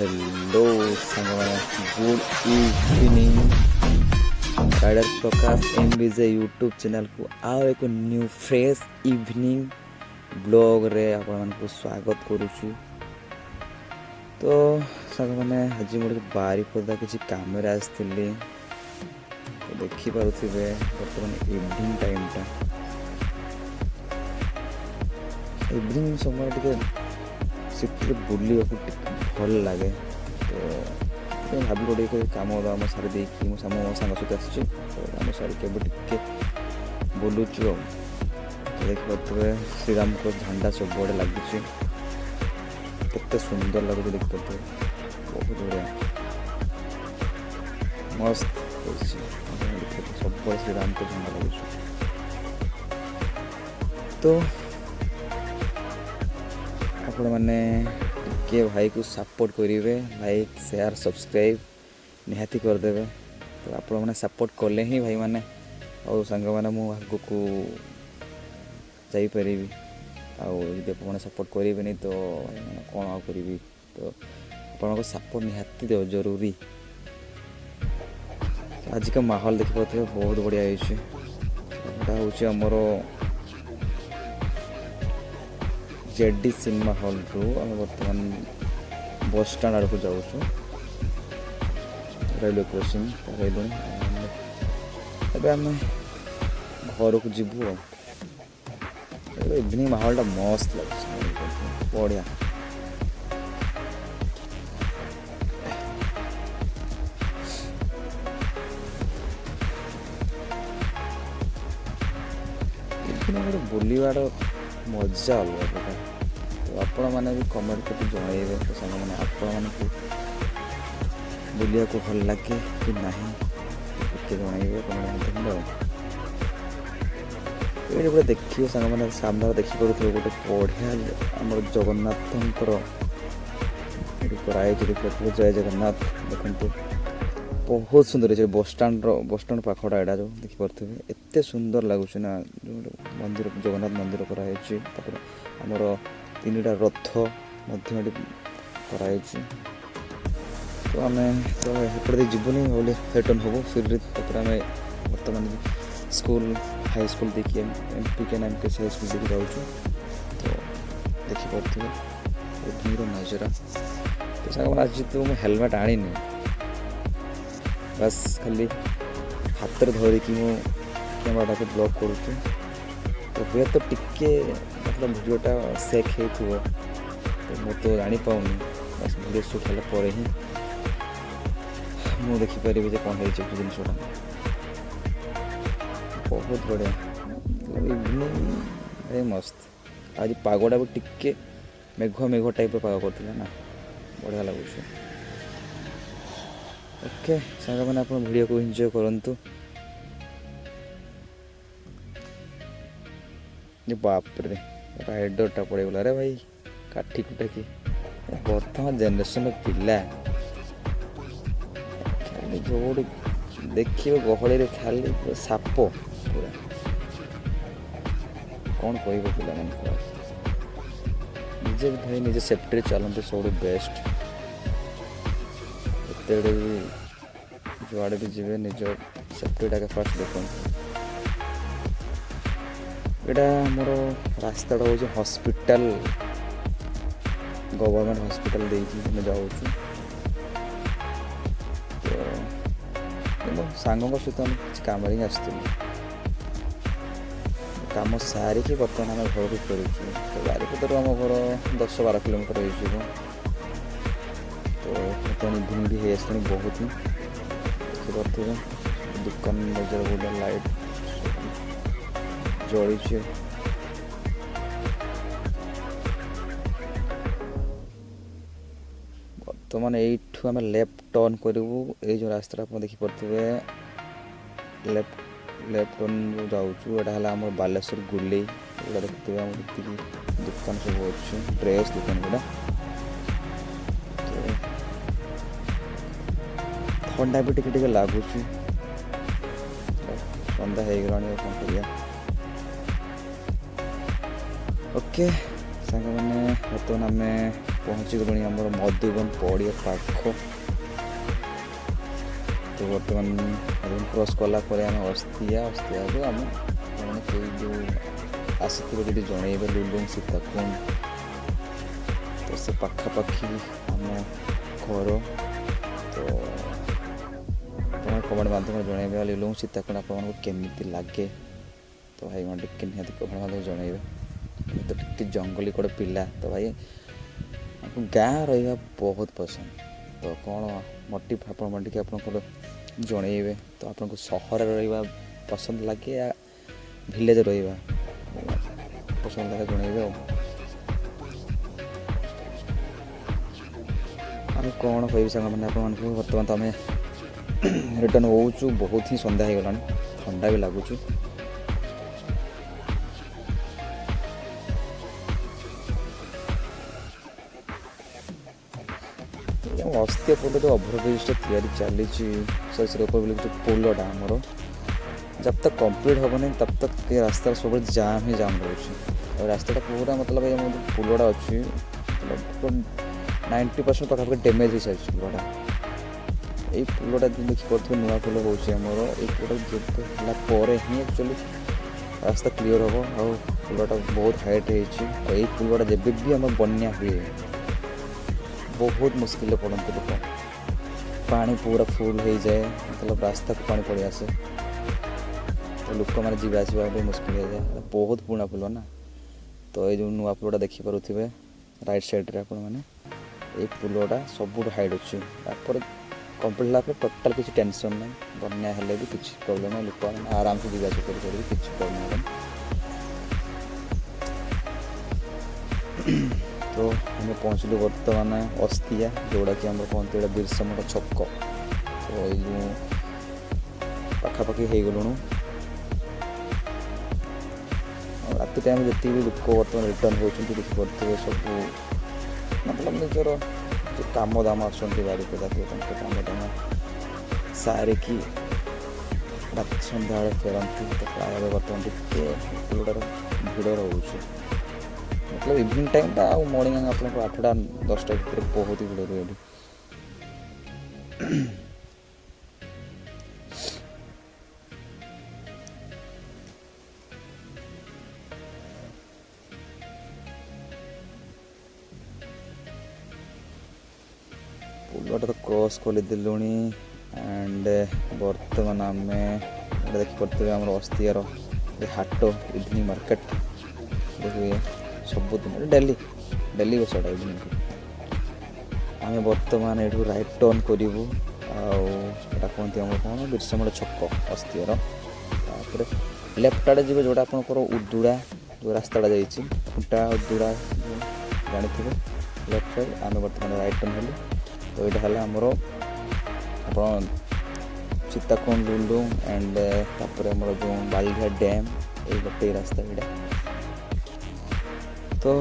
Hello साଙ୍ଗमाने good evening rider प्रकाश एमबीजे YouTube channel को आउ एक न्यू फ्रेश इवनिंग ब्लॉग रे आपण को स्वागत करूछु। तो साଙ୍ଗमाने आज मोर बारीपदा किसी काम रे आस्थिली तो देखि पारुथिबे बर्तमान इवनिंग टाइम टा इवनिंग समय टिके सिटी बुलिया को भल लगे तो भाभी गोटे कम दाम सारी देखिए मो सांग सहित आसी आम सारी के बुलुचु तो देखिए श्रीराम को झंडा सब बड़े लगे केते सुंदर लगुच देखिए बहुत बढ़िया मस्त सब श्रीराम को झंडा लगे तो आपण मैंने के भाई को सपोर्ट करेंगे लाइक शेयर सब्सक्राइब निहाती करदे तो आपण मैंने सपोर्ट कले ही भाई मैंने और सांग मैंने मुझे को जापरि आपने सपोर्ट करेंगे नहीं तो कौन आ करी तो आप सपोर्ट निहाती दे जरूरी। आज का माहौल देखी पाते बहुत बढ़िया होता आमर जेडी सिनेमा हॉल रू आम बर्तमान बस स्टाण्ड आड़ को जाऊँ रेलवे क्रॉसिंग अब आम घर को जीवु इवनिंग माहौल टा मस्त लगे बढ़िया इवनिंग बुलवार मजा अलग प्रकार तो आपण मैंने भी कमेंट करके जनइबे तो सांग मैंने आपण मानक बुलिया को भल लगे कि नहीं जनइबे कमेंट ये गोटे देखिए सांग मैंने सामने देखी पारे गोटे बढ़िया आम जगन्नाथ कराई देखिए जय जगन्नाथ देखते बहुत सुंदर है बस स्टाण्ड पाखटा एटा जो देखिपे एत सुंदर लगुच ना मंदिर जगन्नाथ मंदिर कराई आमर तीनटा रथ कराई तो आम तो एपटे जीवनी बोले रिटर्न हम फिर आम बर्तमान स्कूल हाई स्कूल देखिए एमपीके एमकेसी हाई स्कूल देखिए जाऊँ तो देखिपे नजरा तो साग आज तो मुझे हेलमेट आनी बस खाली हाथ धरिकी मो कैमराटा को ब्लॉक करुँ तो हुए तो टिके मतलब वीडियोटा सेक हो तो मुझे जानी पाऊनी बस वीडियो शूट होगा ही मुझे देखिपारि कौन है जिनसा बहुत बढ़िया इवनिंग मस्त आज पागटा भी टिके मेघ टाइप पाग करता ना बढ़िया लगुच ओके सांग मैंने आप वीडियो को एंजॉय करंतु बाप रे राइडरटा पड़ेगला रे भाई काठी कुटाकी बर्तमान जेनेरेशन पिला खाली जो देखिए गहली खाली साप पूरा कौन कह पिला निजे भाई निजे सेफ्टी चलते सब बेस्ट भी जुआड़े भी जी निज सेफ्टीटा के फास्ट देखो यहाँ मोर रास्ताटा हूँ हॉस्पिटल गवर्नमेंट हॉस्पिटल देखिए जाऊँ तो सांग सहित किसी कम ही आसती कम सारिकी बर्तमान आम घर को फेरुचु तो बारिपदारू आम घर 10-12 किलोमीटर हो तो बर्तमान इवनिंग भी है बहुत ही देखिए दुकान बजार गोटे लाइट जड़ी बर्तमान यू आम लेफ्ट टर्न करूँ ये जो रास्ता आप देखिपे लेफ्ट टर्न जो जाऊँ यहाँ आम बालेश्वर गुले गुड़ा देखते आम दुकान सब अच्छे ड्रेस दुकान गुड़ा ठंडा भी टिके लगुच सन्ध्या हो गला कौन करिया ओके सांग मैंने बर्तमान आम पहुँची गलुणी आम मधुबन पड़िया पाख। तो बर्तमान क्रॉस कलापर आम अस्तिया को आम जो आसो जी जनइबे लुलुंग सीताकुंड तो से पाखापाखि आम घर तो कमेंट माध्यम जनइबे लुलुंग सीताकुंड आपको केमी लगे तो भाई मैं टे निहती कमेंट माध्यम जनइबे तो टे जंगली कड़े पिला तो भाई आपको गाँ रहा बहुत पसंद तो कौन मोटिव आप जनइबे तो आपको सहर रहा पसंद लगे या भिलेज रहा पसंद लगे जनइबे आम कौन कह सांग मैंने आप बर्तमान तो आम रिटर्न होचु बहुत ही सन्ध्या हो गला ठंडा भी लगुच अस्तिया पोल जो ओभरब्रिजटा तैयारी चली जो पोलटा आमर जब तक कंप्लीट हेनी तब तक रास्ता सब जाम ही जाम रोचे रास्ता पूरा मतलब ये पोलटा अच्छी मतलब 90% पाखापाखि डैमेज हो सारी पोलटा ये पोलटा देखिए नुआ पोल होमर ये पोल ही एक्चुअली रास्ता क्लीयर हम और पोलटा बहुत हाइट हो पोलटा जब भी आम बन्या हुए बहुत मुश्किल पड़ते लोक पानी पूरा फुल हो जाए मतलब रास्ता को पानी पड़े आसे तो लोक मैंने जीवा आसवा भी मुश्किल हो जाए बहुत पुराना पुल ना तो ये जो नुआ पुलटा देखिपे राइट साइड आप ये पुलटा सब हाइट अच्छे कम्प्लीट है टोटाल किसी टेंशन ना बन्या हेल्ले भी किसी प्रोब्लेम ना लोक आराम से जीवा आसा कर किसी प्रोब्लेम तो हमें पहुँचलु बर्तमान अस्तिया जोड़ा कि आम कहते बिरसा मुंडा छक तो ये पाखापाखि हो गलुणु राति टाइम जी भी लोक बर्तमान रिटर्न होती देखिपे सब मतलब निजर जो कम दाम आसपदा कम दाम सारिकी रात सन्ध्या फेरती तो प्राय बर्तमान टे भिड़ रोचे मतलब इवनिंग टाइम टा मॉर्निंग आपको 8टा 10टा भर बहुत ही भिड़ रही पुलटा तो क्रॉस कर दिलुणी एंड बर्तमान आम देखिपे आम अस्तियार हाट इवनिंग मार्केट हुए सबुदिन डेली डेली बसटा इवनिंग आम बर्तमान ये राइट टर्न करूँ आटा कहते आम कौन बिरसा मुंडा छक अस्तियार लेफ्ट आड़े जी जोटा आप उदुड़ा जो रास्ता जाइए खुंटा उदुड़ा जानते लेफ्ट साइड आम बर्तमान राइट टर्न हेलु तो यहाँ है आमर आप सीताकुंड लुलुंग एंड तापर आमर जो बालीघाट डैम ये गोटे रास्ता यहाँ तो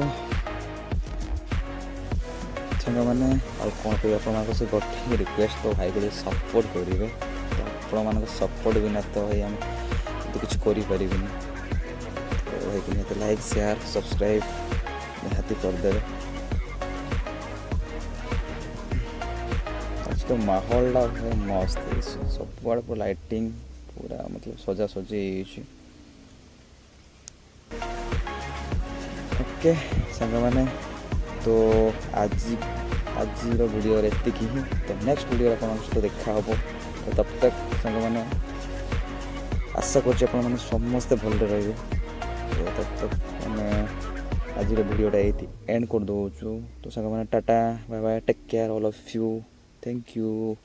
सांग मैंने कौन कह से गोटे रिक्वेस्ट तो भाई को सपोर्ट करेंगे तो आप सपोर्ट बिना तो भाई आम तो किसी करें तो भाई निहत लाइक शेयर सब्सक्राइब निहाती करदे आज तो माहौल मस्त है सब आड़े लाइटिंग पूरा मतलब सजा सजी ओके सांग मैंने तो आज वीडियो एतिक ही तो नेक्स्ट वीडियो आप देखा हम तो तब तक सांग मैंने आशा कर समस्ते भल रही तो तब तक मैं आज वीडियोटा ये एंड कर दूँ तो सांग मैंने tata bye bye take care all of you thank you.